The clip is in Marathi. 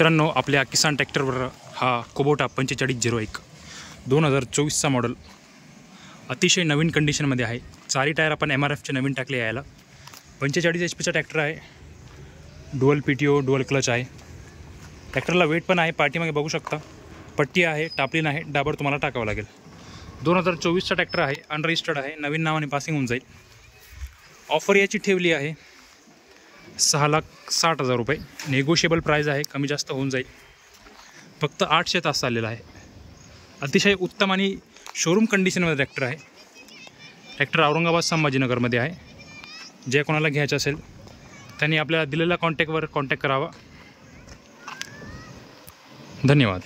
मित्रांनो, आपल्या किसान ट्रॅक्टरवर हा कुबोटा 4501 2024चा मॉडल अतिशय नवीन कंडिशनमध्ये आहे। चारी टायर आपण MRFचे नवीन टाकले यायला। 45 HP ट्रॅक्टर आहे। डुअल PTO डुअल क्लच आहे। ट्रॅक्टरला वेट पण आहे। पाठीमागे बघू शकता पट्टी आहे, टापलिन आहे, डाबर तुम्हाला टाकावं लागेल। 2024चा ट्रॅक्टर आहे, अनरजिस्टर्ड आहे, नवीन नावाने पासिंग होऊन जाईल। ऑफर याची ठेवली आहे 6,60,000 रुपये। नेगोशिएबल प्राइस आहे, कमी जास्त होऊन जाईल। फक्त 800 तास चाललेला आहे। अतिशय उत्तम आणि शोरूम कंडिशनमध्ये ट्रॅक्टर आहे। ट्रॅक्टर औरंगाबाद संभाजीनगरमध्ये आहे। जे कोणाला घ्यायचं असेल त्यांनी आपल्याला दिलेल्या कॉन्टॅक्टवर कॉन्टॅक्ट करावा। धन्यवाद।